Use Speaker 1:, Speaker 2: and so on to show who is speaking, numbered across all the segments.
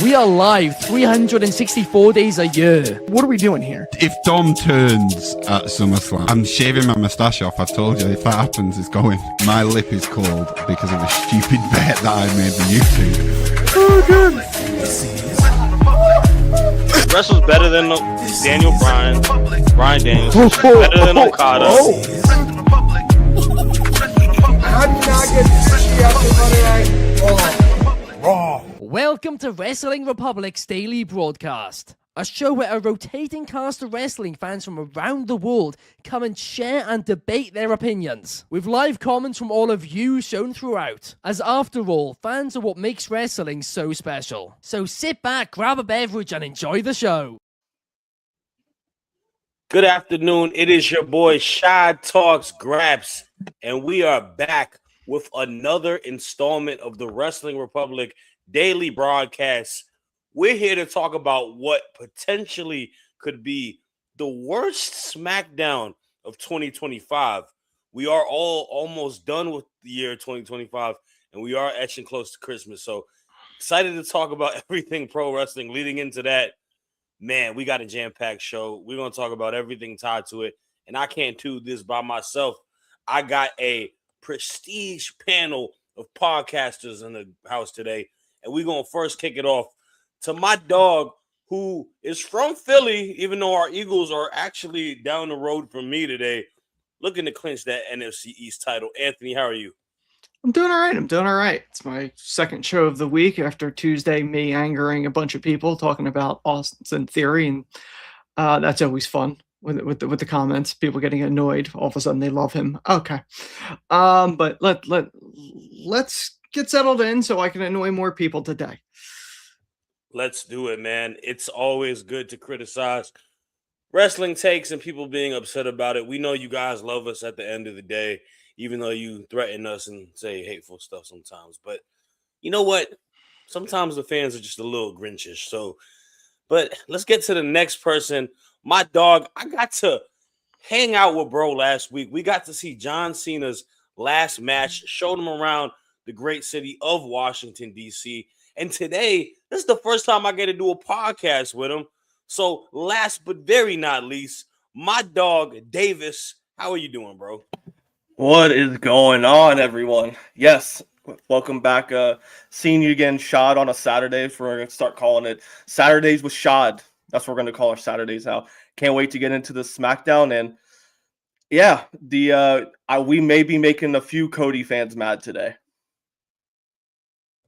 Speaker 1: We are live 364 days a year.
Speaker 2: What are we doing here?
Speaker 3: If Dom turns at SummerSlam, I'm shaving my moustache off. I've told you, if that happens, it's going. My lip is cold because of a stupid bet that I made with YouTube.
Speaker 2: Oh, good.
Speaker 4: Wrestle's better than Daniel Bryan Daniels. Better than Okada.
Speaker 2: How do you not get sushi after Monday Night Raw?
Speaker 1: Welcome to Wrestling Republic's daily broadcast, a show where a rotating cast of wrestling fans from around the world come and share and debate their opinions, with live comments from all of you shown throughout, as after all, fans are what makes wrestling so special. So sit back, grab a beverage, and enjoy the show.
Speaker 4: Good afternoon. It is your boy Shad Talks Graps, and we are back with another installment of the Wrestling Republic daily broadcast. We're here to talk about what potentially could be the worst SmackDown of 2025. We are all almost done with the year 2025, and we are etching close to Christmas. So excited to talk about everything pro wrestling leading into that. Man, we got a jam-packed show. We're going to talk about everything tied to it, and I can't do this by myself. I got a prestige panel of podcasters in the house today, and we're going to first kick it off to my dog, who is from Philly, even though our Eagles are actually down the road from me today, looking to clinch that NFC East title. Anthony, how are you?
Speaker 2: I'm doing all right. It's my second show of the week after Tuesday, me angering a bunch of people talking about Austin Theory, and that's always fun with the comments. People getting annoyed. All of a sudden, they love him. Okay, but let's get settled in so I can annoy more people today.
Speaker 4: Let's do it, man. It's always good to criticize wrestling takes and people being upset about it. We know you guys love us at the end of the day, even though you threaten us and say hateful stuff sometimes. But you know what? Sometimes the fans are just a little Grinchish. So, but let's get to the next person. My dog, I got to hang out with bro last week. We got to see John Cena's last match, showed him around the great city of Washington, D.C., and today, this is the first time I get to do a podcast with him. So last but very not least, my dog, Davis. How are you doing, bro?
Speaker 5: What is going on, everyone? Yes, welcome back. Seeing you again, Shad, on a Saturday. We're going to start calling it Saturdays with Shad. That's what we're going to call our Saturdays now. Can't wait to get into the SmackDown. And yeah, we may be making a few Cody fans mad today.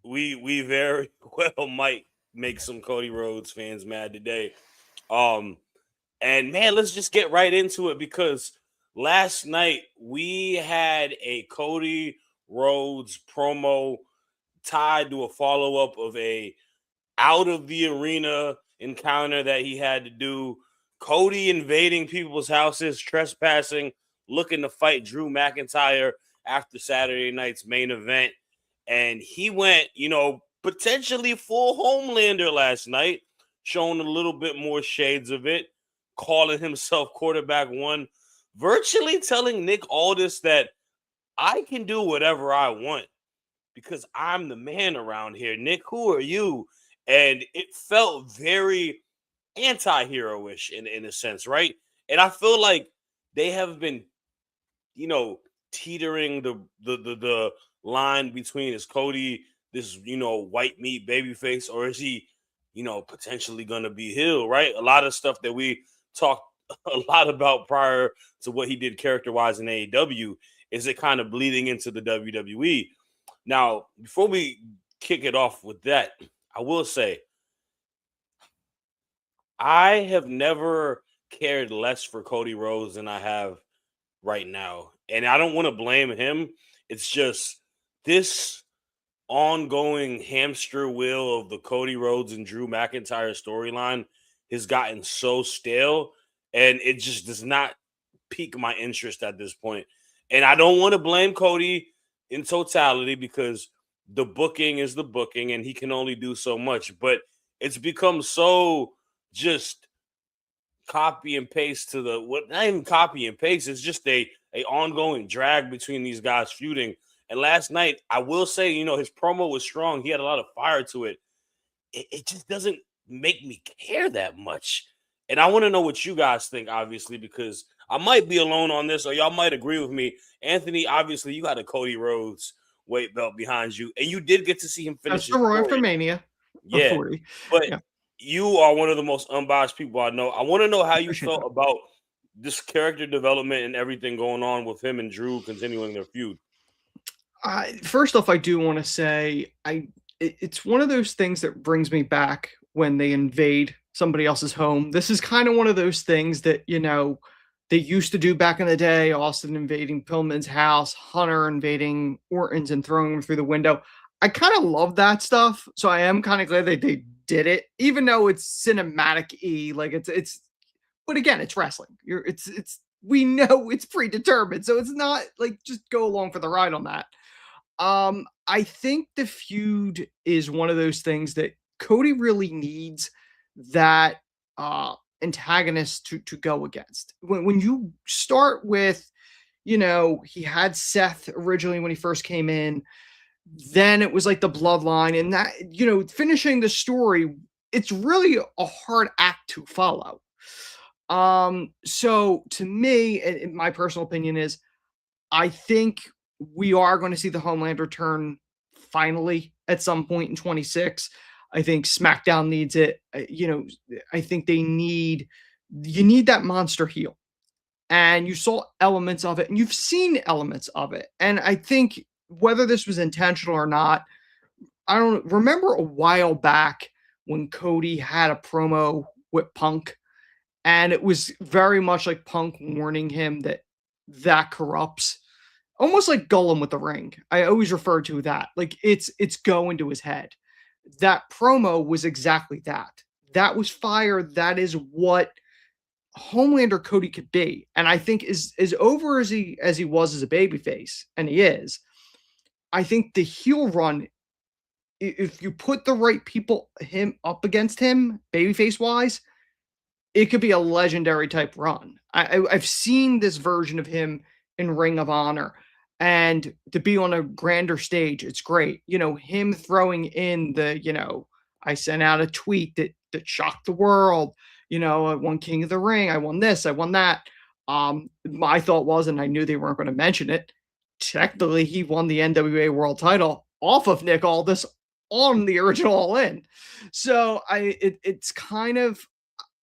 Speaker 4: We very well might make some Cody Rhodes fans mad today. And man, let's just get right into it, because last night we had a Cody Rhodes promo tied to a follow-up of a out of the arena encounter that he had to do. Cody invading people's houses, trespassing, looking to fight Drew McIntyre after Saturday night's main event. And he went, potentially full Homelander last night, showing a little bit more shades of it, calling himself quarterback one, virtually telling Nick Aldis that I can do whatever I want because I'm the man around here. Nick, who are you? And it felt very anti-hero-ish in a sense, right? And I feel like they have been, teetering the line between, is Cody this white meat babyface, or is he potentially gonna be heel, right? A lot of stuff that we talked a lot about prior to what he did character-wise in AEW, is it kind of bleeding into the WWE. Now, before we kick it off with that, I will say I have never cared less for Cody Rhodes than I have right now. And I don't want to blame him. It's just this ongoing hamster wheel of the Cody Rhodes and Drew McIntyre storyline has gotten so stale, and it just does not pique my interest at this point. And I don't want to blame Cody in totality, because the booking is the booking and he can only do so much, but it's become so just copy and paste to not even copy and paste. It's just a ongoing drag between these guys feuding. And last night, I will say, his promo was strong. He had a lot of fire to it. it just doesn't make me care that much. And I want to know what you guys think, obviously, because I might be alone on this, or y'all might agree with me. Anthony, obviously, you got a Cody Rhodes weight belt behind you, and you did get to see him finish
Speaker 2: That's
Speaker 4: his
Speaker 2: the Roy
Speaker 4: story.
Speaker 2: for Mania of
Speaker 4: Yeah,
Speaker 2: 40.
Speaker 4: but
Speaker 2: Yeah.
Speaker 4: you are one of the most unbiased people I know. I want to know how you
Speaker 2: Appreciate
Speaker 4: felt
Speaker 2: that.
Speaker 4: about this character development and everything going on with him and Drew continuing their feud.
Speaker 2: First off, I do want to say it's one of those things that brings me back when they invade somebody else's home. This is kind of one of those things that, they used to do back in the day. Austin invading Pillman's house, Hunter invading Orton's and throwing him through the window. I kind of love that stuff. So I am kind of glad that they did it, even though it's cinematic-y. Like but again, it's wrestling. It's we know it's predetermined. So it's not like just go along for the ride on that. I think the feud is one of those things that Cody really needs that antagonist to go against. When you start with, he had Seth originally when he first came in, then it was like the bloodline, and that, finishing the story, it's really a hard act to follow. So to me, in my personal opinion is, I think we are going to see the Homeland return finally at some point in 26. I think SmackDown needs it. I think you need that monster heel. And you saw elements of it, and you've seen elements of it. And I think whether this was intentional or not, I don't remember a while back when Cody had a promo with Punk, and it was very much like Punk warning him that corrupts. Almost like Gollum with the ring. I always refer to that. Like it's going to his head. That promo was exactly that. That was fire. That is what Homelander Cody could be. And I think as over as he was as a babyface, and he is, I think the heel run, if you put the right people him up against him, babyface wise, it could be a legendary type run. I've seen this version of him in Ring of Honor. And to be on a grander stage, it's great. Him throwing in I sent out a tweet that shocked the world. I won King of the Ring. I won this. I won that. My thought was, and I knew they weren't going to mention it, technically he won the NWA World Title off of Nick Aldis on the original All In. So it's kind of,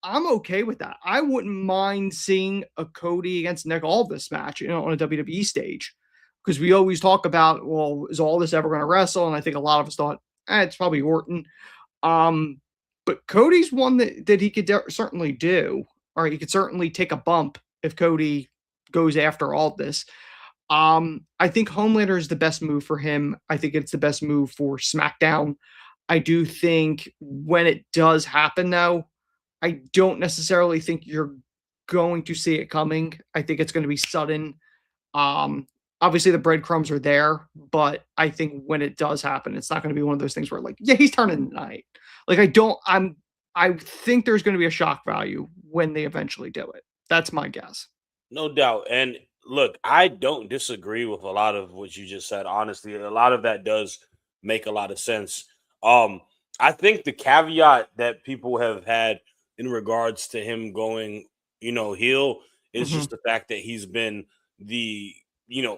Speaker 2: I'm okay with that. I wouldn't mind seeing a Cody against Nick Aldis match, on a WWE stage. Because we always talk about, well, is Aldis ever going to wrestle? And I think a lot of us thought, it's probably Orton. But Cody's one that he could certainly do, or he could certainly take a bump if Cody goes after Aldis. I think Homelander is the best move for him. I think it's the best move for SmackDown. I do think when it does happen, though, I don't necessarily think you're going to see it coming. I think it's going to be sudden. Obviously the breadcrumbs are there, but I think when it does happen, it's not going to be one of those things where like, yeah, he's turning tonight. Like I think there's going to be a shock value when they eventually do it. That's my guess.
Speaker 4: No doubt. And look, I don't disagree with a lot of what you just said. Honestly, a lot of that does make a lot of sense. I think the caveat that people have had in regards to him going, heel is just the fact that he's been the,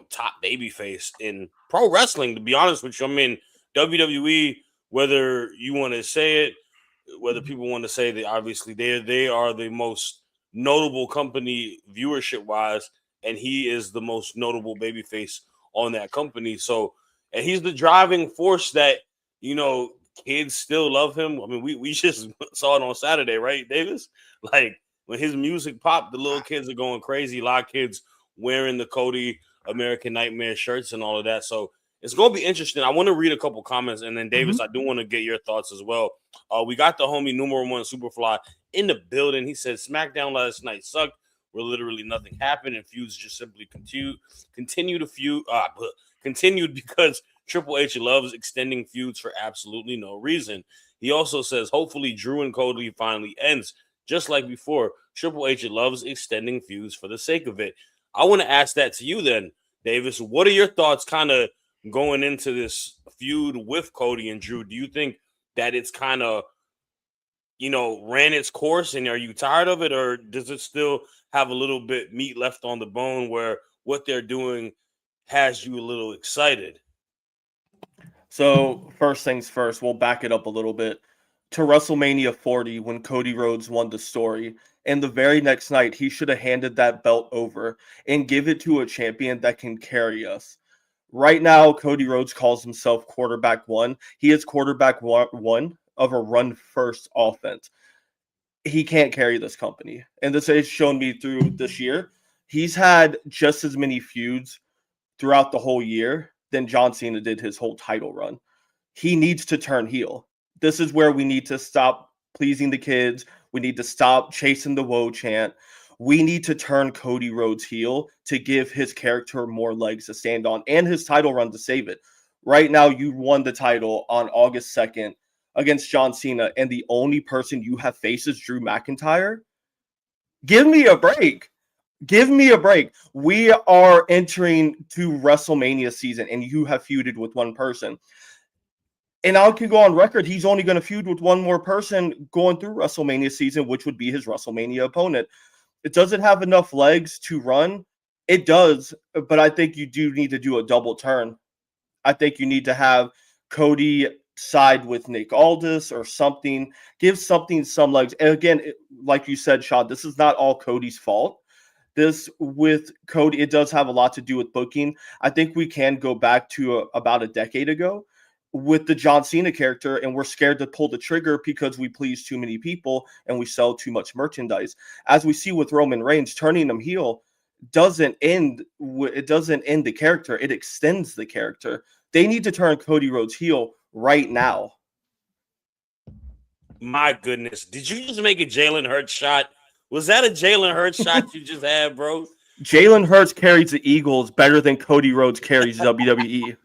Speaker 4: top babyface in pro wrestling, to be honest with you. I mean, WWE, whether you want to say it, whether people want to say that, obviously they are the most notable company viewership wise, and he is the most notable babyface on that company. So, and he's the driving force that, kids still love him. I mean, we just saw it on Saturday, right, Davis? Like when his music popped, the little kids are going crazy. A lot of kids wearing the Cody American Nightmare shirts and all of that. So it's going to be interesting. I want to read a couple comments, and then Davis, I do want to get your thoughts as well. We got the homie numero one Superfly in the building. He said SmackDown last night sucked, where literally nothing happened, and feuds just simply continued because Triple H loves extending feuds for absolutely no reason. He also says, hopefully Drew and Cody finally ends. Just like before, Triple H loves extending feuds for the sake of it. I want to ask that to you then, Davis. What are your thoughts kind of going into this feud with Cody and Drew? Do you think that it's kind of, ran its course, and are you tired of it, or does it still have a little bit meat left on the bone where what they're doing has you a little excited?
Speaker 5: So first things first, we'll back it up a little bit to WrestleMania 40 when Cody Rhodes won the story. And the very next night, he should have handed that belt over and give it to a champion that can carry us. Right now, Cody Rhodes calls himself quarterback one. He is quarterback one of a run-first offense. He can't carry this company. And this has shown me through this year. He's had just as many feuds throughout the whole year than John Cena did his whole title run. He needs to turn heel. This is where we need to stop pleasing the kids. We need to stop chasing the woe chant. We need to turn Cody Rhodes heel to give his character more legs to stand on and his title run to save it. Right now, you won the title on August 2nd against John Cena, and the only person you have faced is Drew McIntyre. Give me a break. Give me a break. We are entering to WrestleMania season, and you have feuded with one person. And I can go on record, he's only going to feud with one more person going through WrestleMania season, which would be his WrestleMania opponent. It doesn't have enough legs to run. It does, but I think you do need to do a double turn. I think you need to have Cody side with Nick Aldis or something. Give something some legs. And again, like you said, Shad, this is not all Cody's fault. This with Cody, it does have a lot to do with booking. I think we can go back to about a decade ago with the John Cena character, and we're scared to pull the trigger because we please too many people and we sell too much merchandise. As we see with Roman Reigns, turning him heel doesn't end the character. It extends the character. They need to turn Cody Rhodes heel right now.
Speaker 4: My goodness. Did you just make a Jalen Hurts shot? Was that a Jalen Hurts shot you just had, bro?
Speaker 5: Jalen Hurts carries the Eagles better than Cody Rhodes carries WWE.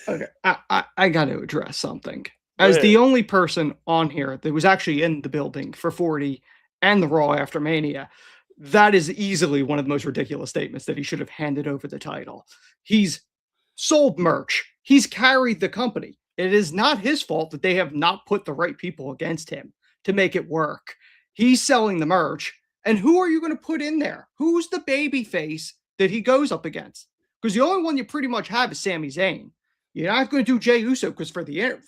Speaker 2: Okay, I got to address something. As the only person on here that was actually in the building for 40 and the Raw after Mania, that is easily one of the most ridiculous statements that he should have handed over the title. He's sold merch. He's carried the company. It is not his fault that they have not put the right people against him to make it work. He's selling the merch. And who are you going to put in there? Who's the baby face that he goes up against? Because the only one you pretty much have is Sami Zayn. You're not going to do Jey Uso because for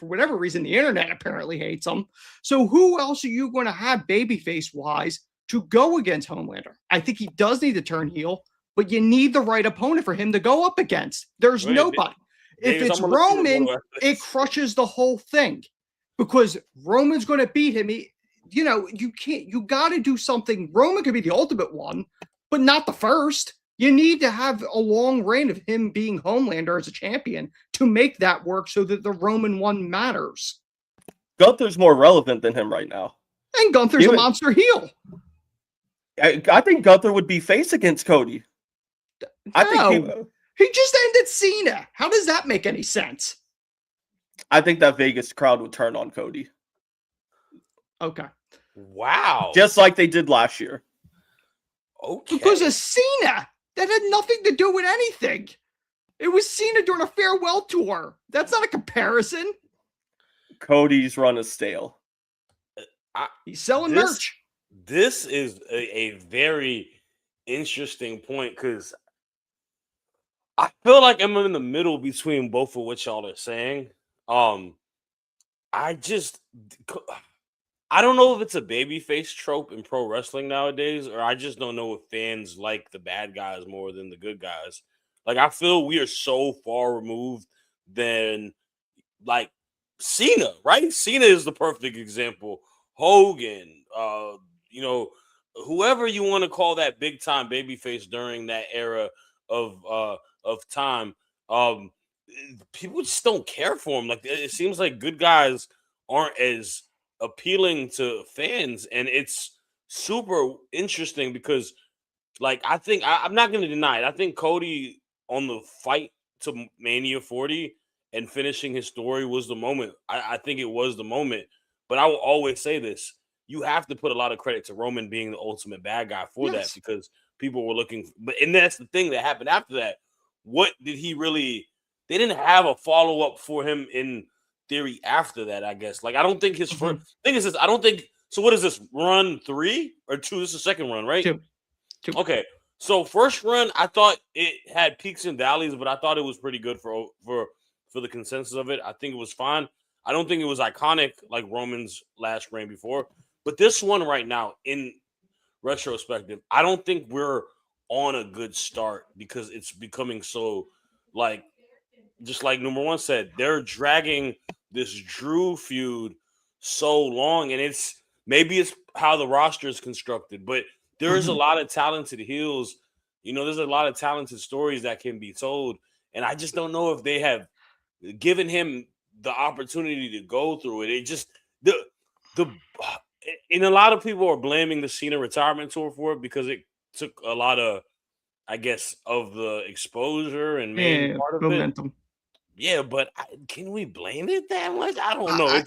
Speaker 2: whatever reason, the internet apparently hates him. So who else are you going to have babyface-wise to go against Homelander? I think he does need to turn heel, but you need the right opponent for him to go up against. There's nobody. If it's Roman, it crushes the whole thing because Roman's going to beat him. You got to do something. Roman could be the ultimate one, but not the first. You need to have a long reign of him being Homelander as a champion to make that work so that the Roman one matters.
Speaker 5: Gunther's more relevant than him right now.
Speaker 2: And Gunther's a monster heel.
Speaker 5: I think Gunther would be face against Cody. I think
Speaker 2: he just ended Cena. How does that make any sense?
Speaker 5: I think that Vegas crowd would turn on Cody.
Speaker 2: Okay.
Speaker 4: Wow.
Speaker 5: Just like they did last year.
Speaker 4: Okay.
Speaker 2: Because of Cena. That had nothing to do with anything. It was Cena during a farewell tour. That's not a comparison.
Speaker 5: Cody's run is stale.
Speaker 2: He's selling merch.
Speaker 4: This is a very interesting point because I feel like I'm in the middle between both of what y'all are saying. I don't know if it's a babyface trope in pro wrestling nowadays, or I just don't know if fans like the bad guys more than the good guys. Like, I feel we are so far removed than, like, Cena, right? Cena is the perfect example. Hogan, whoever you want to call that big time babyface during that era of time, people just don't care for him. Like, it seems like good guys aren't as appealing to fans, and it's super interesting because, like, I think I'm not going to deny it. I think Cody on the fight to Mania 40 and finishing his story was the moment. I think it was the moment, but I will always say this: you have to put a lot of credit to Roman being the ultimate bad guy for that, because people were looking. And that's the thing that happened after that. What did he really? They didn't have a follow up for him in theory after that, I guess. Like, I don't think his first thing is this. I don't think so. What is this, run 3 or 2? This is the second run, right?
Speaker 2: 2.
Speaker 4: Okay. So first run, I thought it had peaks and valleys, but I thought it was pretty good for the consensus of it. I think it was fine. I don't think it was iconic like Roman's last reign before, but this one right now, in retrospective, I don't think we're on a good start because it's becoming so, like, just like number one said, they're dragging this Drew feud so long, and maybe it's how the roster is constructed, but there is a lot of talented heels. There's a lot of talented stories that can be told, and I just don't know if they have given him the opportunity to go through it. It just and a lot of people are blaming the Cena retirement tour for it because it took a lot of, I guess, of the exposure and main part of momentum. It. Yeah, but can we blame it that much? I don't know.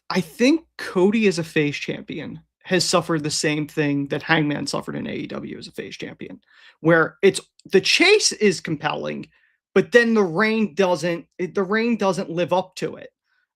Speaker 2: I think Cody as a face champion has suffered the same thing that Hangman suffered in AEW as a face champion, where the chase is compelling, but then the reign doesn't live up to it.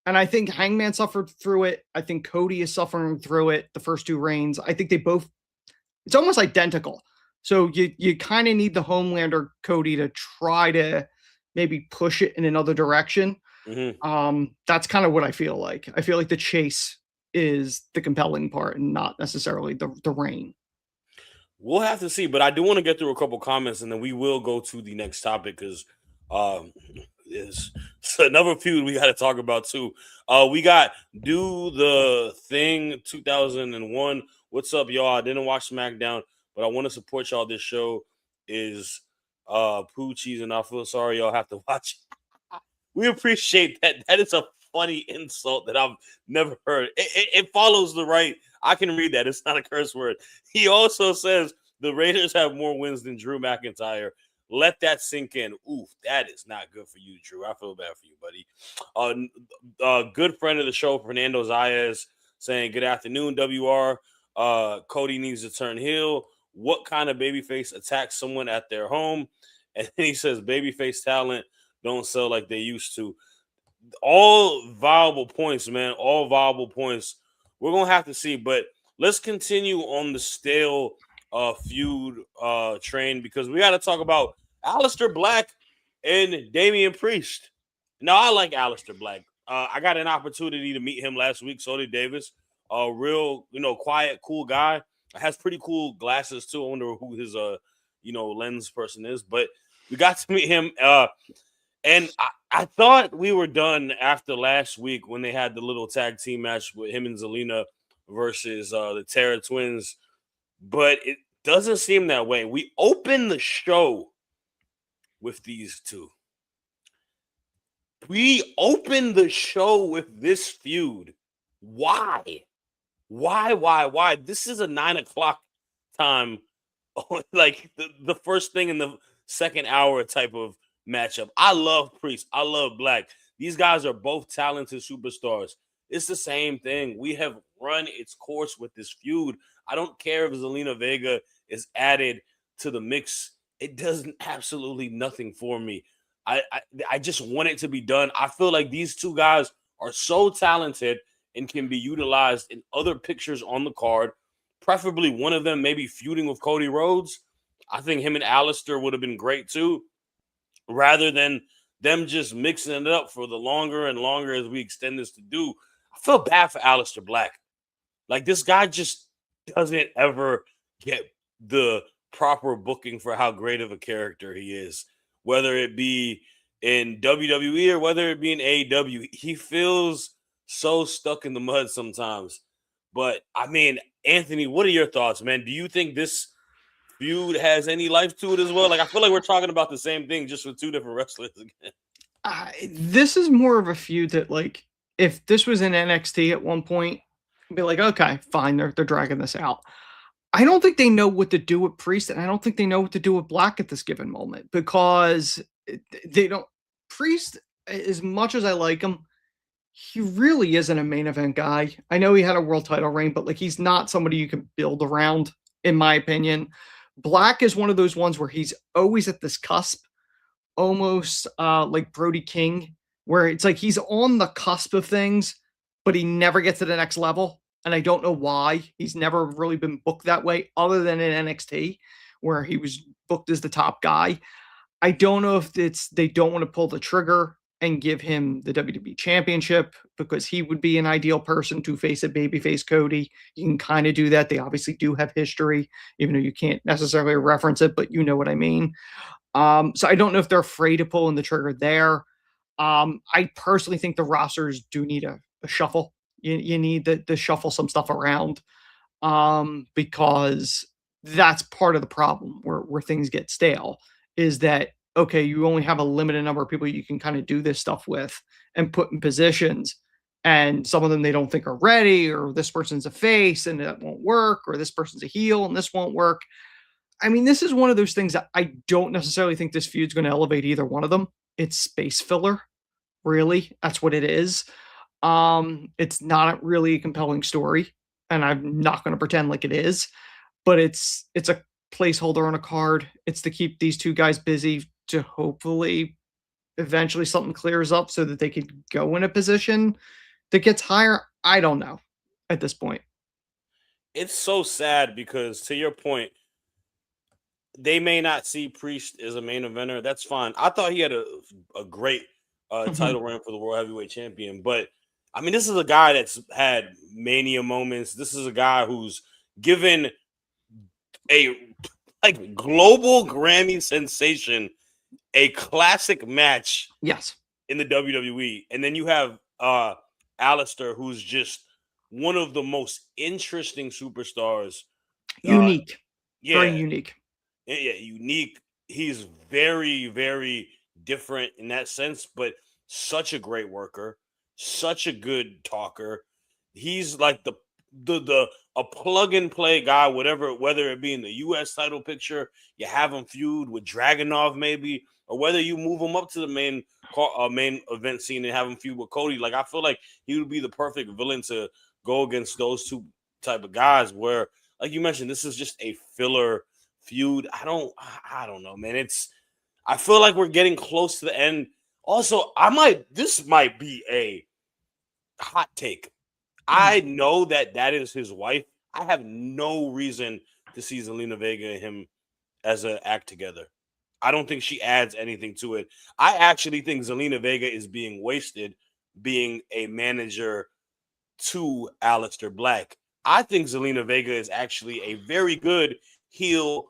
Speaker 2: And I think Hangman suffered through it. I think Cody is suffering through it. The first 2 reigns, I think it's almost identical. So you kind of need the Homelander Cody to try to maybe push it in another direction. That's kind of what I feel like. I feel like the chase is the compelling part and not necessarily the reign.
Speaker 4: We'll have to see, but I do want to get through a couple comments and then we will go to the next topic because it's another feud we got to talk about too. We got Do the Thing 2001. What's up, y'all? I didn't watch SmackDown, but I want to support y'all. This show is poo cheese, and I feel sorry y'all have to watch it. We appreciate that. That is a funny insult that I've never heard. It follows the right. I can read that. It's not a curse word. He also says the Raiders have more wins than Drew McIntyre. Let that sink in. Oof, that is not good for you, Drew. I feel bad for you, buddy. A good friend of the show, Fernando Zayas, saying, good afternoon, WR. Cody needs to turn heel. What kind of babyface attacks someone at their home? And then he says, babyface talent don't sell like they used to. All viable points, man. All viable points. We're going to have to see. But let's continue on the stale feud train because we got to talk about Aleister Black and Damian Priest. Now, I like Aleister Black. I got an opportunity to meet him last week. So did Davis. A real, quiet, cool guy. Has pretty cool glasses, too. I wonder who his, lens person is. But we got to meet him. And I thought we were done after last week when they had the little tag team match with him and Zelina versus the Terra Twins. But it doesn't seem that way. We opened the show with these two. We opened the show with this feud. Why? Why? This is a 9:00 time, like the first thing in the second hour type of matchup. I love Priest. I love Black. These guys are both talented superstars. It's the same thing. We have run its course with this feud. I don't care if Zelina Vega is added to the mix. It does absolutely nothing for me. I just want it to be done. I feel like these two guys are so talented and can be utilized in other pictures on the card. Preferably one of them maybe feuding with Cody Rhodes. I think him and Aleister would have been great too. Rather than them just mixing it up for the longer and longer as we extend this to do. I feel bad for Aleister Black. Like, this guy just doesn't ever get the proper booking for how great of a character he is. Whether it be in WWE or whether it be in AEW, he feels so stuck in the mud sometimes. But, I mean, Anthony, what are your thoughts, man? Do you think this feud has any life to it as well? Like, I feel like we're talking about the same thing just with two different wrestlers again.
Speaker 2: This is more of a feud that, like, if this was in NXT at one point, I'd be like, okay, fine, they're dragging this out. I don't think they know what to do with Priest, and I don't think they know what to do with Black at this given moment, because they don't. Priest, as much as I like him, he really isn't a main event guy. I know he had a world title reign, but like, he's not somebody you can build around, in my opinion. Black is one of those ones where he's always at this cusp, almost like Brody King where it's like he's on the cusp of things, but he never gets to the next level. And I don't know why. He's never really been booked that way other than in NXT, where he was booked as the top guy. I don't know if it's they don't want to pull the trigger and give him the WWE Championship because he would be an ideal person to face a babyface Cody. You can kind of do that. They obviously do have history, even though you can't necessarily reference it, but you know what I mean. So I don't know if they're afraid of pulling the trigger there. I personally think the rosters do need a shuffle. You need to shuffle some stuff around because that's part of the problem where things get stale is that, okay, you only have a limited number of people you can kind of do this stuff with and put in positions. And some of them they don't think are ready, or this person's a face and that won't work, or this person's a heel and this won't work. I mean, this is one of those things that I don't necessarily think this feud's going to elevate either one of them. It's space filler, really. That's what it is. It's not really a compelling story, and I'm not going to pretend like it is, but it's a placeholder on a card. It's to keep these two guys busy to hopefully eventually something clears up so that they could go in a position that gets higher. I don't know at this point.
Speaker 4: It's so sad because, to your point, they may not see Priest as a main eventer. That's fine. I thought he had a great title run for the World Heavyweight Champion. But, I mean, this is a guy that's had Mania moments. This is a guy who's given a global Grammy sensation a classic match
Speaker 2: Yes.
Speaker 4: in the WWE. And then you have Alistair, who's just one of the most interesting superstars.
Speaker 2: Unique.
Speaker 4: Yeah.
Speaker 2: Very unique.
Speaker 4: Yeah, unique. He's very, very different in that sense, but such a great worker, such a good talker. He's like a plug and play guy, whether it be in the US title picture, you have him feud with Dragunov maybe, or whether you move him up to the main event scene and have him feud with Cody. Like, I feel like he would be the perfect villain to go against those two type of guys where, like you mentioned, this is just a filler feud. I don't know, man. I feel like we're getting close to the end. Also, this might be a hot take. I know that is his wife. I have no reason to see Zelina Vega and him as an act together. I don't think she adds anything to it. I actually think Zelina Vega is being wasted being a manager to Aleister Black. I think Zelina Vega is actually a very good heel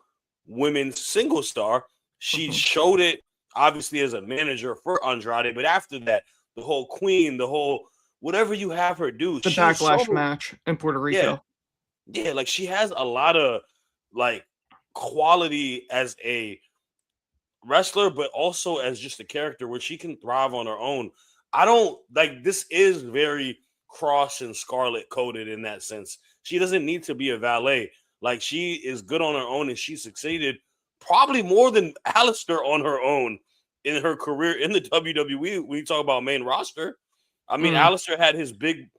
Speaker 4: women's single star. She showed it obviously as a manager for Andrade, but after that, the whole queen, the whole whatever you have her do,
Speaker 2: the backlash match in Puerto Rico.
Speaker 4: Yeah, like she has a lot of like quality as a wrestler, but also as just a character where she can thrive on her own. I don't like this is very Cross and Scarlet coded in that sense. She doesn't need to be a valet. Like, she is good on her own, and she succeeded probably more than Aleister on her own in her career in the WWE. When you talk about main roster, I mean, Aleister had his big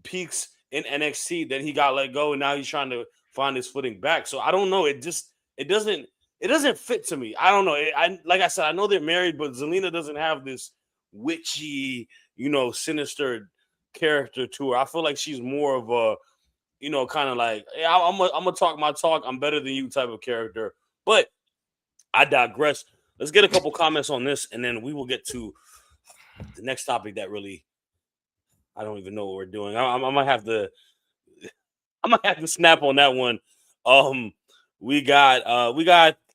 Speaker 4: peaks in NXT, then he got let go, and now he's trying to find his footing back. So I don't know. It doesn't fit to me. I don't know. Like I said, I know they're married, but Zelina doesn't have this witchy, sinister character to her. I feel like she's more of a, kind of like, hey, I'm gonna talk my talk. I'm better than you type of character. But I digress. Let's get a couple comments on this, and then we will get to the next topic that really, I don't even know what we're doing. I might have to snap on that one. We got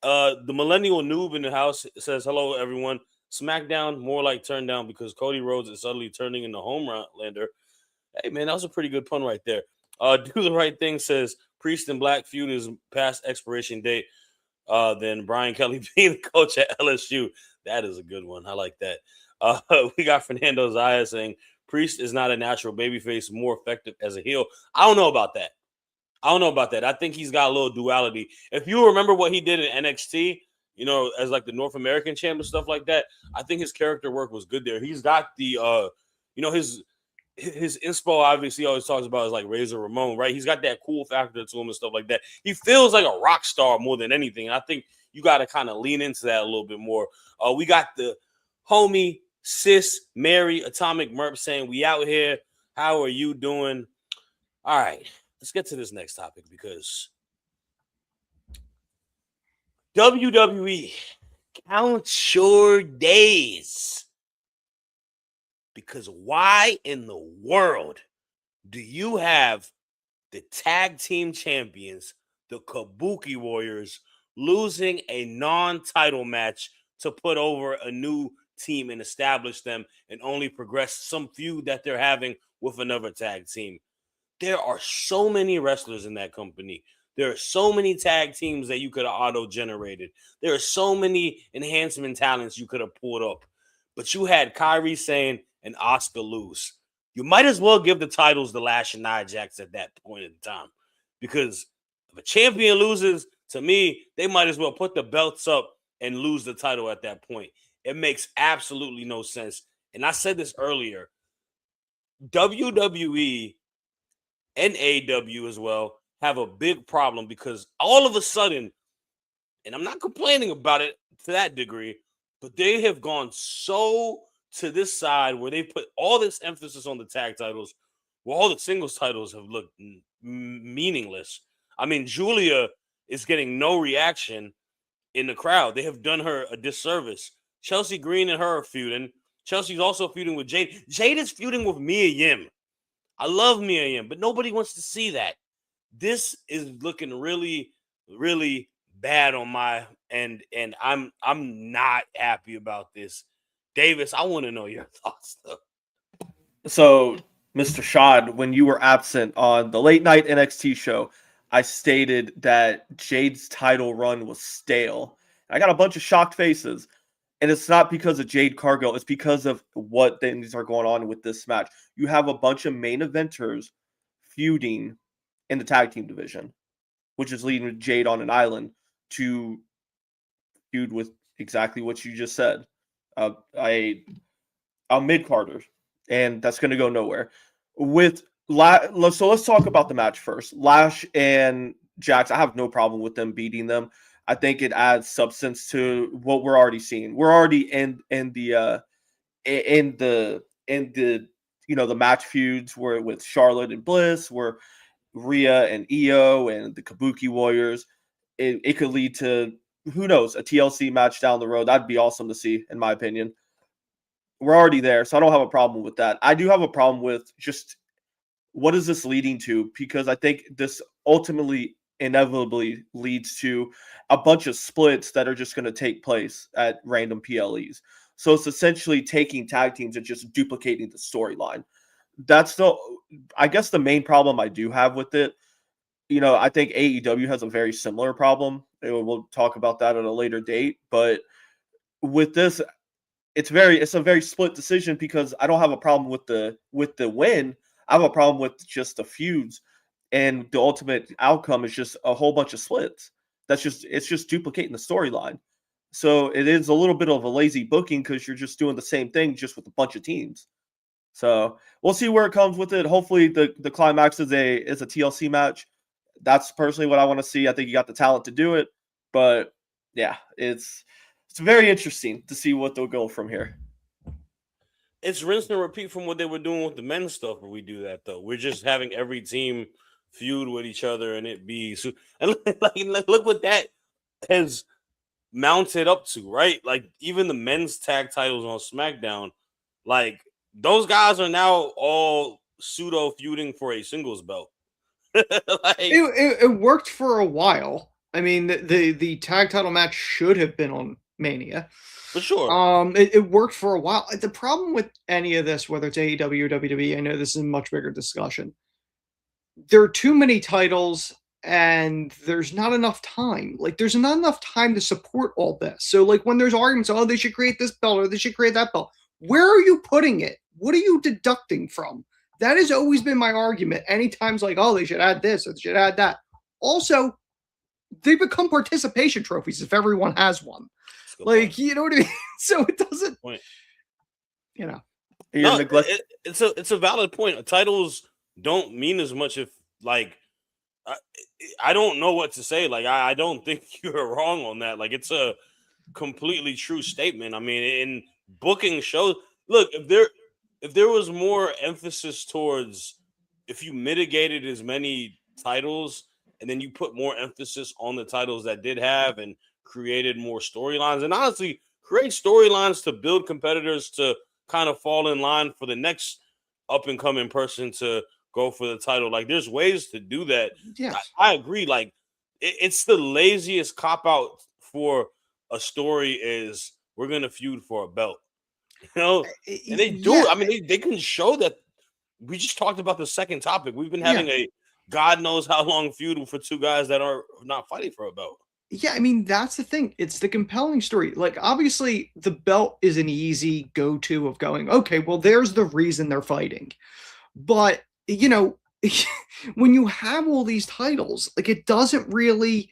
Speaker 4: the millennial noob in the house. It says, hello, everyone. SmackDown, more like turn down because Cody Rhodes is suddenly turning into Homelander. Hey, man, that was a pretty good pun right there. Do the right thing says Priest and Black feud is past expiration date. Then Brian Kelly being the coach at LSU. That is a good one. I like that. We got Fernando Zaya saying Priest is not a natural babyface, more effective as a heel. I don't know about that. I think he's got a little duality. If you remember what he did in NXT, as like the North American champ and stuff like that, I think his character work was good there. He's got the, his inspo obviously always talks about is like Razor Ramon, right? He's got that cool factor to him and stuff like that. He feels like a rock star more than anything. I think you got to kind of lean into that a little bit more. We got the homie Sis, Mary, Atomic Merp saying, we out here. How are you doing? All right, let's get to this next topic because WWE, count your days. Because why in the world do you have the tag team champions, the Kabuki Warriors, losing a non-title match to put over a new team and establish them and only progress some feud that they're having with another tag team? There are so many wrestlers in that company. There are so many tag teams that you could have auto-generated. There are so many enhancement talents you could have pulled up. But you had Kyrie Sane and Oscar lose. You might as well give the titles to Lash and Nia Jax at that point in time. Because if a champion loses, to me, they might as well put the belts up and lose the title at that point. It makes absolutely no sense. And I said this earlier. WWE and AEW as well have a big problem because all of a sudden, and I'm not complaining about it to that degree, but they have gone so to this side where they put all this emphasis on the tag titles, where all the singles titles have looked meaningless. I mean, Julia is getting no reaction in the crowd. They have done her a disservice. Chelsea Green and her are feuding. Chelsea's also feuding with Jade. Jade is feuding with Mia Yim. I love Mia Yim, but nobody wants to see that. This is looking really, really bad on my end, and I'm not happy about this. Davis, I want to know your thoughts, though.
Speaker 5: So, Mr. Shad, when you were absent on the late night NXT show, I stated that Jade's title run was stale. I got a bunch of shocked faces. And it's not because of Jade Cargill. It's because of what things are going on with this match. You have a bunch of main eventers feuding in the tag team division, which is leading Jade on an island to feud with exactly what you just said. A mid-carder. And that's going to go nowhere. So let's talk about the match first. Lash and Jax, I have no problem with them beating them. I think it adds substance to what we're already seeing. We're already in the the match feuds where with Charlotte and Bliss, where Rhea and Io and the Kabuki Warriors. It could lead to, who knows, a TLC match down the road. That'd be awesome to see, in my opinion. We're already there, so I don't have a problem with that. I do have a problem with just what is this leading to, because I think this ultimately inevitably leads to a bunch of splits that are just going to take place at random PLEs. So it's essentially taking tag teams and just duplicating the storyline. That's I guess the main problem I do have with it. I think AEW has a very similar problem. We'll talk about that at a later date. But with this, it's a very split decision, because I don't have a problem with the win. I have a problem with just the feuds. And the ultimate outcome is just a whole bunch of splits. It's just duplicating the storyline. So it is a little bit of a lazy booking, because you're just doing the same thing just with a bunch of teams. So we'll see where it comes with it. Hopefully the climax is a TLC match. That's personally what I want to see. I think you got the talent to do it. But yeah, it's very interesting to see what they'll go from here.
Speaker 4: It's rinse and repeat from what they were doing with the men's stuff where we do that, though. We're just having every team feud with each other and it be and look what that has mounted up to, right? Like, even the men's tag titles on SmackDown, like, those guys are now all pseudo feuding for a singles belt.
Speaker 2: It worked for a while. I mean, the tag title match should have been on Mania.
Speaker 4: For sure.
Speaker 2: It worked for a while. The problem with any of this, whether it's AEW or WWE, I know this is a much bigger discussion. There are too many titles and there's not enough time. Like, there's not enough time to support all this. So, like, when there's arguments, oh, they should create this belt or they should create that belt. Where are you putting it? What are you deducting from? That has always been my argument. Anytime's like, oh, they should add this or they should add that. Also, they become participation trophies if everyone has one. Like, point. You know what I mean? So it doesn't,
Speaker 4: point.
Speaker 2: No,
Speaker 4: it's a valid point. Titles don't mean as much if, like, I don't know what to say. Like, I don't think you're wrong on that. Like, it's a completely true statement. I mean, in booking shows, look, if there was more emphasis towards if you mitigated as many titles and then you put more emphasis on the titles that did have and created more storylines, and honestly create storylines to build competitors to kind of fall in line for the next up and coming person to go for the title. Like there's ways to do that.
Speaker 2: Yes.
Speaker 4: I agree. Like it's the laziest cop out for a story is we're gonna feud for a belt. You know, and they do.
Speaker 2: Yeah.
Speaker 4: I mean, they can show that. We just talked about the second topic. We've been having a God knows how long feud for two guys that are not fighting for a belt.
Speaker 2: Yeah, I mean, that's the thing. It's the compelling story. Like, obviously, the belt is an easy go-to of going, okay, well, there's the reason they're fighting. But, you know, when you have all these titles, like, it doesn't really.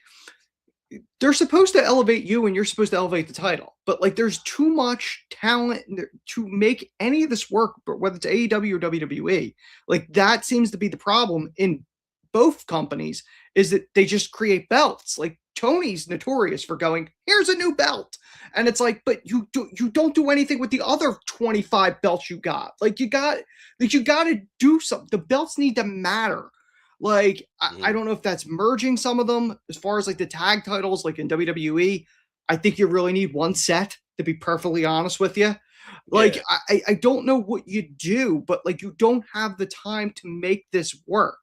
Speaker 2: They're supposed to elevate you and you're supposed to elevate the title. But, like, there's too much talent to make any of this work, but whether it's AEW or WWE. Like, that seems to be the problem in both companies, is that they just create belts. Like, Tony's notorious for going, here's a new belt. And it's like, but you don't do anything with the other 25 belts you got. Like you got to do something. The belts need to matter. Like, I don't know if that's merging some of them as far as like the tag titles, like in WWE. I think you really need one set, to be perfectly honest with you. Like, I don't know what you do, but like you don't have the time to make this work.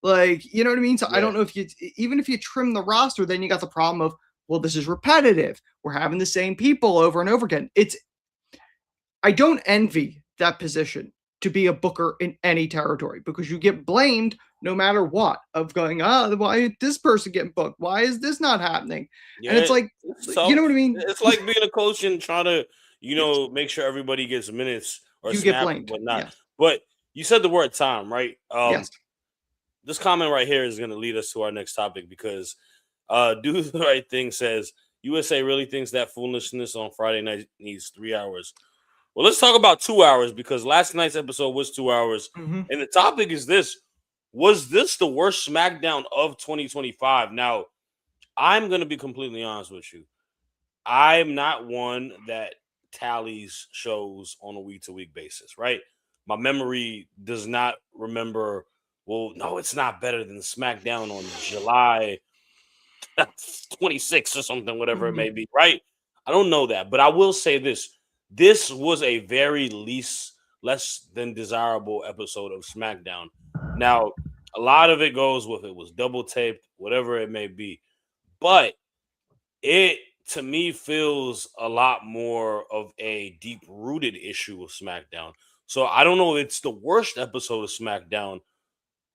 Speaker 2: Like, you know what I mean? So I don't know if even if you trim the roster, then you got the problem of, well, this is repetitive. We're having the same people over and over again. I don't envy that position to be a booker in any territory, because you get blamed no matter what of going, why is this person getting booked? Why is this not happening? And it's like, you know what I mean?
Speaker 4: It's like being a coach and trying to, make sure everybody gets minutes or
Speaker 2: you get blamed,
Speaker 4: and whatnot.
Speaker 2: Yes.
Speaker 4: But you said the word time, right?
Speaker 2: Yes.
Speaker 4: This comment right here is going to lead us to our next topic, because Do the Right Thing says USA really thinks that foolishness on Friday night needs 3 hours. Well, let's talk about 2 hours, because last night's episode was 2 hours.
Speaker 2: Mm-hmm.
Speaker 4: And the topic is this: was this the worst SmackDown of 2025? Now, I'm going to be completely honest with you. I'm not one that tallies shows on a week-to-week basis, right? My memory does not remember, well, no, it's not better than SmackDown on July 26th or something, whatever it may be, right? I don't know that, but I will say this. This was a very less than desirable episode of SmackDown. Now, a lot of it goes with it was double taped, whatever it may be. But it, to me, feels a lot more of a deep-rooted issue with SmackDown. So I don't know if it's the worst episode of SmackDown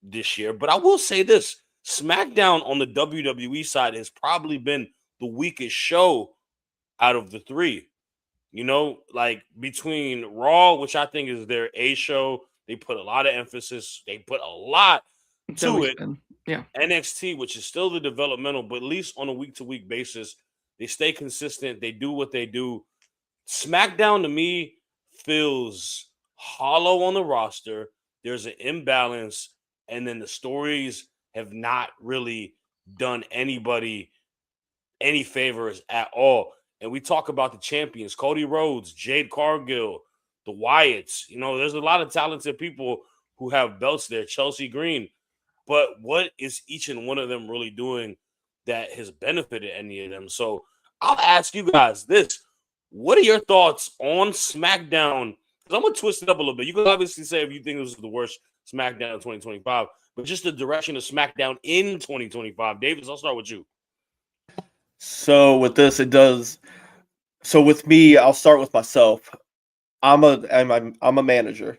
Speaker 4: this year, but I will say this. SmackDown on the WWE side has probably been the weakest show out of the three. Like between Raw, which I think is their A show, they put a lot of emphasis. They put a lot to it.
Speaker 2: Yeah.
Speaker 4: NXT, which is still the developmental, but at least on a week-to-week basis, they stay consistent. They do what they do. SmackDown, to me, feels hollow on the roster. There's an imbalance, and then the stories have not really done anybody any favors at all. And we talk about the champions, Cody Rhodes, Jade Cargill, the Wyatts. There's a lot of talented people who have belts there, Chelsea Green. But what is each and one of them really doing that has benefited any of them? So I'll ask you guys this. What are your thoughts on SmackDown? Because I'm going to twist it up a little bit. You can obviously say if you think this is the worst SmackDown in 2025, but just the direction of SmackDown in 2025. Davis, I'll start with you.
Speaker 5: So with this, it does. So with me, I'll start with myself. I'm a manager.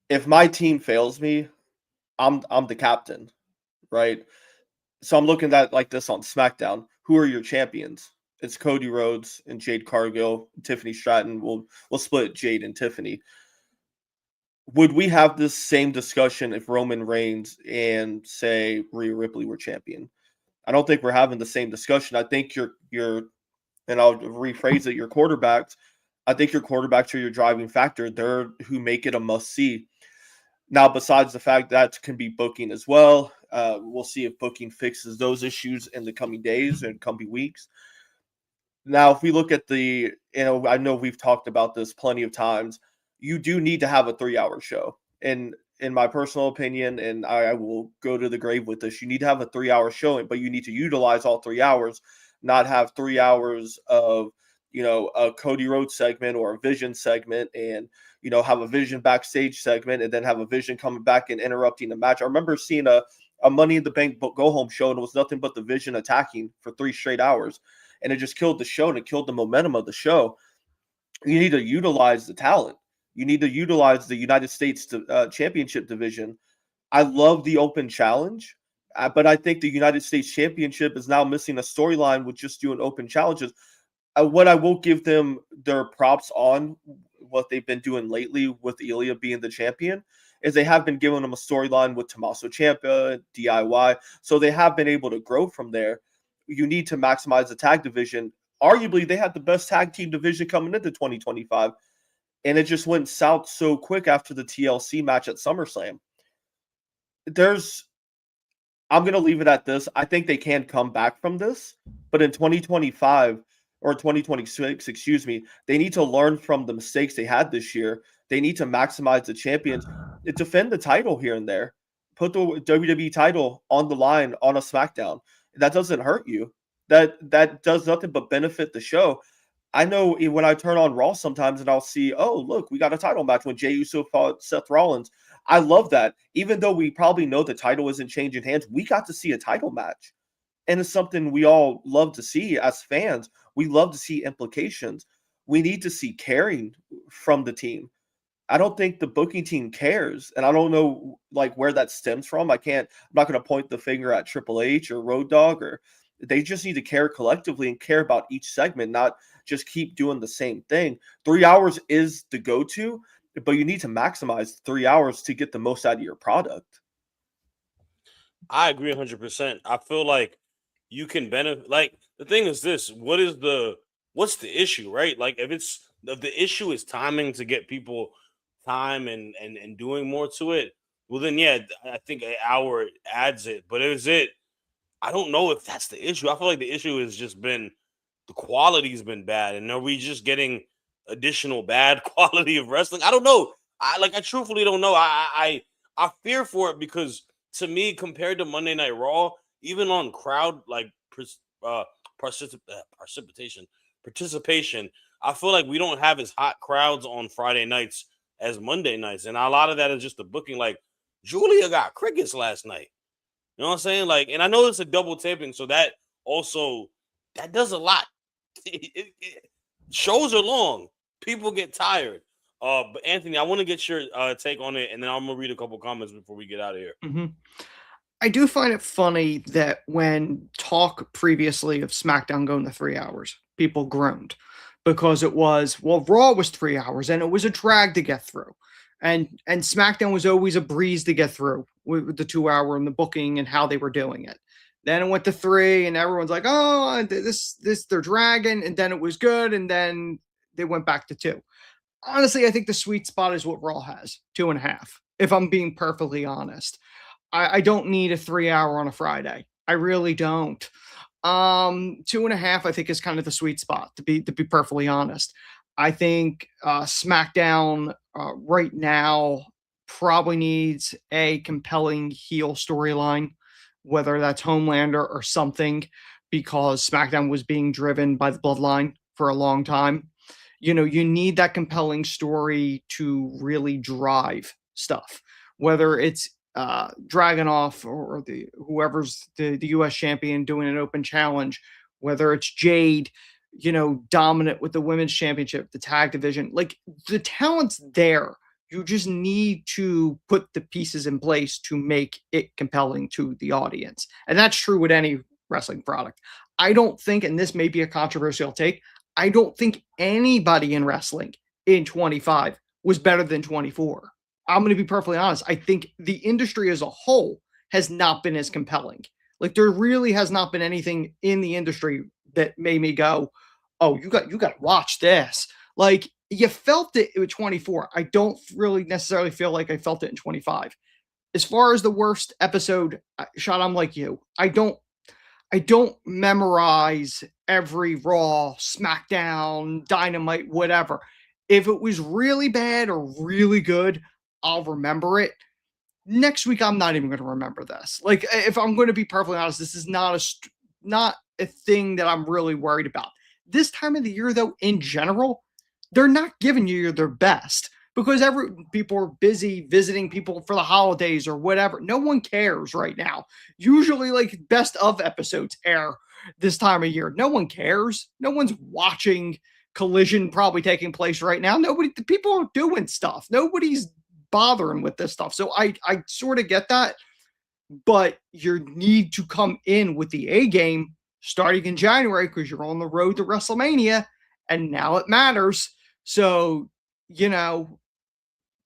Speaker 5: If my team fails me, I'm the captain, right? So I'm looking at like this on SmackDown. Who are your champions? It's Cody Rhodes and Jade Cargill, Tiffany Stratton. We'll split Jade and Tiffany. Would we have this same discussion if Roman Reigns and say Rhea Ripley were champion? I don't think we're having the same discussion. I think you're and I'll rephrase it, your quarterbacks. I think your quarterbacks are your driving factor. They're who make it a must-see. Now, besides the fact that can be booking as well, we'll see if booking fixes those issues in the coming days and coming weeks. Now, if we look at I know we've talked about this plenty of times. you do need to have a 3-hour show. And in my personal opinion, and I will go to the grave with this, you need to have a 3-hour showing, but you need to utilize all 3 hours, not have 3 hours of, a Cody Rhodes segment or a Vision segment, and, have a Vision backstage segment and then have a Vision coming back and interrupting the match. I remember seeing a Money in the Bank go home show, and it was nothing but the Vision attacking for 3 straight hours. And it just killed the show, and it killed the momentum of the show. You need to utilize the talent. You need to utilize the United States Championship division. I love the open challenge, but I think the United States Championship is now missing a storyline with just doing open challenges. What I will give them their props on what they've been doing lately with Ilya being the champion is they have been giving them a storyline with Tommaso Ciampa, DIY. So they have been able to grow from there. You need to maximize the tag division. Arguably, they had the best tag team division coming into 2025. And it just went south so quick after the TLC match at SummerSlam. I'm going to leave it at this. I think they can come back from this. But in 2025 or 2026, they need to learn from the mistakes they had this year. They need to maximize the champions, defend the title here and there, put the WWE title on the line on a SmackDown. That doesn't hurt you. That does nothing but benefit the show. I know when I turn on Raw sometimes and I'll see, oh, look, we got a title match when Jey Uso fought Seth Rollins. I love that. Even though we probably know the title isn't changing hands, we got to see a title match. And it's something we all love to see as fans. We love to see implications. We need to see caring from the team. I don't think the booking team cares. And I don't know where that stems from. I'm not going to point the finger at Triple H or Road Dogg, or they just need to care collectively and care about each segment, not just keep doing the same thing. 3 hours is the go-to, but you need to maximize 3 hours to get the most out of your product.
Speaker 4: I agree 100%. I feel like you can benefit. The thing is this: what's the issue, right? If the issue is timing to get people time and doing more to it, well then yeah, I think an hour adds it. But is it? I don't know if that's the issue. I feel like the issue has just been the quality's been bad, and are we just getting additional bad quality of wrestling? I don't know. I truthfully don't know. I fear for it because to me, compared to Monday Night Raw, even on crowd participation, I feel like we don't have as hot crowds on Friday nights as Monday nights, and a lot of that is just the booking. Like Julia got crickets last night. You know what I'm saying? And I know it's a double taping, so that does a lot. Shows are long. People get tired. But Anthony, I want to get your take on it, and then I'm gonna read a couple comments before we get out of here.
Speaker 2: Mm-hmm. I do find it funny that when talk previously of SmackDown going to 3 hours, people groaned because it was, Raw was 3 hours and it was a drag to get through. And SmackDown was always a breeze to get through with the 2 hour and the booking and how they were doing it. Then it went to 3 and everyone's like, oh, this they're dragging. And then it was good. And then they went back to 2. Honestly, I think the sweet spot is what Raw has, 2.5, if I'm being perfectly honest. I don't need a 3 hour on a Friday. I really don't. 2.5, I think, is kind of the sweet spot, to be perfectly honest. I think SmackDown right now probably needs a compelling heel storyline, whether that's Homelander or something, because SmackDown was being driven by the Bloodline for a long time. You need that compelling story to really drive stuff, whether it's Dragunov or whoever's the U.S. champion doing an open challenge, whether it's Jade, dominant with the women's championship, the tag division. The talent's there. You just need to put the pieces in place to make it compelling to the audience. And that's true with any wrestling product. I don't think, and this may be a controversial take, I don't think anybody in wrestling in 25 was better than 24. I'm going to be perfectly honest. I think the industry as a whole has not been as compelling. There really has not been anything in the industry that made me go, oh, you got to watch this. You felt it with 24. I don't really necessarily feel like I felt it in 25. As far as the worst episode, Shad, I'm like you. I don't memorize every Raw, SmackDown, Dynamite, whatever. If it was really bad or really good, I'll remember it. Next week, I'm not even going to remember this. Like, if I'm going to be perfectly honest, this is not a thing that I'm really worried about. This time of the year, though, in general, they're not giving you their best because people are busy visiting people for the holidays or whatever. No one cares right now. Usually, like, best of episodes air this time of year. No one cares. No one's watching Collision probably taking place right now. People are doing stuff. Nobody's bothering with this stuff. So I sort of get that, but you need to come in with the A game starting in January because you're on the road to WrestleMania and now it matters. So,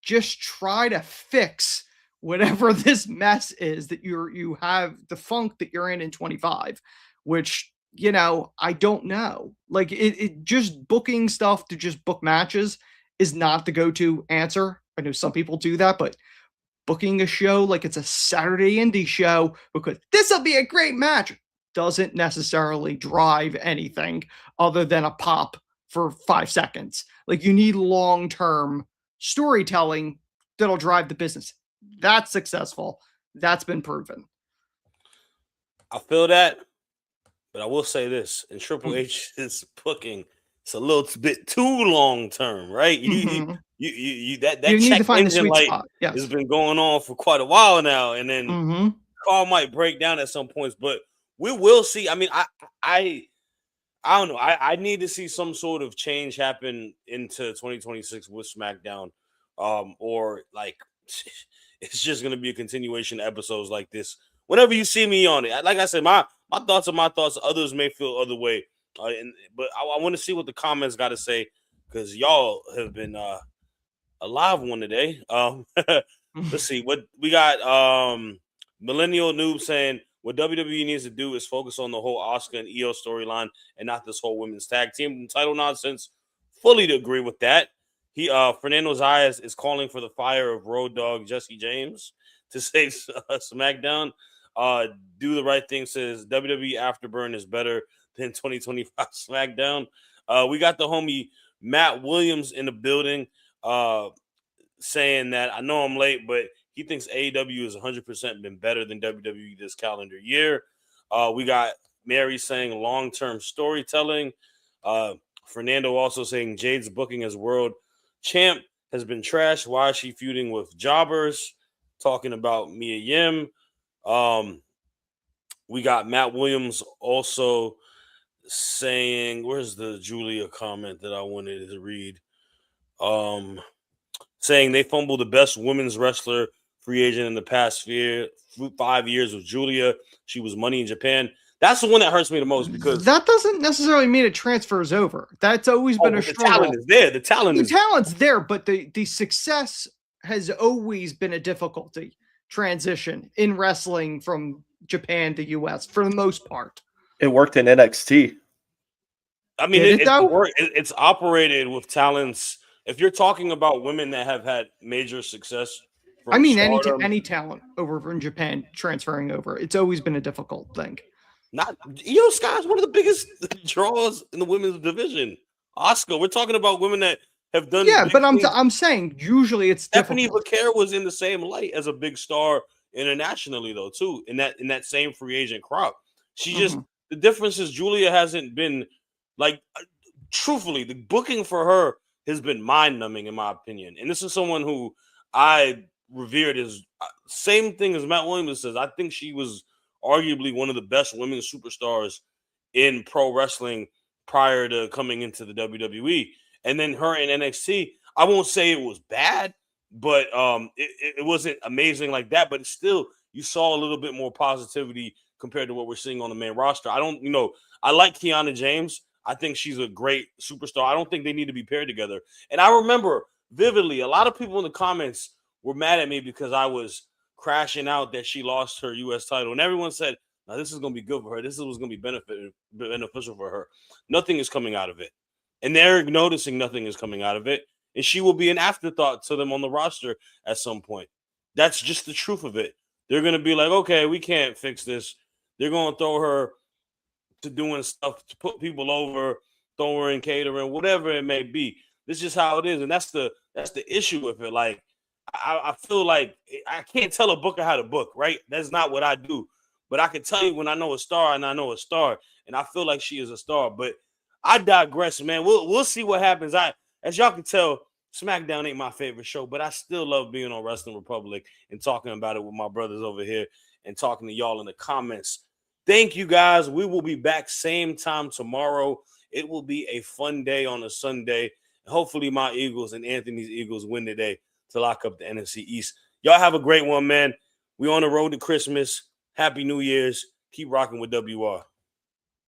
Speaker 2: just try to fix whatever this mess is that you have, the funk that you're in 25, which, I don't know. Like it just booking stuff to just book matches is not the go-to answer. I know some people do that, but booking a show like it's a Saturday indie show because this will be a great match doesn't necessarily drive anything other than a pop for 5 seconds. Like you need long-term storytelling that'll drive the business. That's successful. That's been proven.
Speaker 4: I feel that, but I will say this: in Triple H's booking, it's a little bit too long term, right? You that
Speaker 2: you need
Speaker 4: check
Speaker 2: to find
Speaker 4: engine
Speaker 2: the sweet
Speaker 4: light
Speaker 2: spot. Yes.
Speaker 4: has been going on for quite a while now, and then car might break down at some points, but we will see. I mean, I don't know. I need to see some sort of change happen into 2026 with SmackDown, or like it's just going to be a continuation of episodes like this. Whenever you see me on it, like I said, my thoughts are my thoughts. Others may feel other way, but I want to see what the comments got to say because y'all have been a live one today. Let's see what we got. Millennial Noob saying what WWE needs to do is focus on the whole Asuka and Io storyline and not this whole women's tag team title nonsense. Fully to agree with that. Fernando Zayas is calling for the fire of Road Dogg Jesse James to save SmackDown. Do the right thing says WWE Afterburn is better than 2025 SmackDown. We got the homie Matt Williams in the building saying that I know I'm late, but he thinks AEW has 100% been better than WWE this calendar year. We got Mary saying long-term storytelling. Fernando also saying Jade's booking as world champ has been trashed. Why is she feuding with jobbers? Talking about Mia Yim. We got Matt Williams also saying, where's the Julia comment that I wanted to read? Saying they fumbled the best women's wrestler free agent in the past 5 years with Julia. She was money in Japan. That's the one that hurts me the most because
Speaker 2: that doesn't necessarily mean it transfers over. That's always been a struggle.
Speaker 4: The talent is there. The
Speaker 2: talent's there, but the success has always been a difficulty transition in wrestling from Japan to US for the most part.
Speaker 5: It worked in NXT.
Speaker 4: I mean, it's operated with talents. If you're talking about women that have had major success,
Speaker 2: I mean, any talent over from Japan transferring over, it's always been a difficult thing.
Speaker 4: Not Io Sky's one of the biggest draws in the women's division. Asuka, we're talking about women that have done.
Speaker 2: Yeah, but I'm saying usually it's
Speaker 4: Stephanie Vaquer was in the same light as a big star internationally though too in that same free agent crop. She just the difference is Julia hasn't been like truthfully the booking for her has been mind-numbing in my opinion. And this is someone who I revered as same thing as Matt Williams says. I think she was arguably one of the best women's superstars in pro wrestling prior to coming into the WWE. And then her in NXT, I won't say it was bad, but it wasn't amazing like that. But still, you saw a little bit more positivity compared to what we're seeing on the main roster. I like Kiana James. I think she's a great superstar. I don't think they need to be paired together. And I remember vividly, a lot of people in the comments were mad at me because I was crashing out that she lost her U.S. title. And everyone said, now this is going to be good for her. This is what's going to be beneficial for her. Nothing is coming out of it. And they're noticing nothing is coming out of it. And she will be an afterthought to them on the roster at some point. That's just the truth of it. They're going to be like, okay, we can't fix this. They're going to throw her to doing stuff to put people over, throw her in catering, whatever it may be. This is just how it is, and that's the issue with it. Like, I feel like I can't tell a booker how to book, right? That's not what I do. But I can tell you when I know a star, and I know a star, and I feel like she is a star. But I digress, man. We'll see what happens. As y'all can tell, SmackDown ain't my favorite show, but I still love being on Wrestling Republic and talking about it with my brothers over here and talking to y'all in the comments. Thank you, guys. We will be back same time tomorrow. It will be a fun day on a Sunday. Hopefully my Eagles and Anthony's Eagles win today to lock up the NFC East. Y'all have a great one, man. We on the road to Christmas. Happy New Year's. Keep rocking with WR.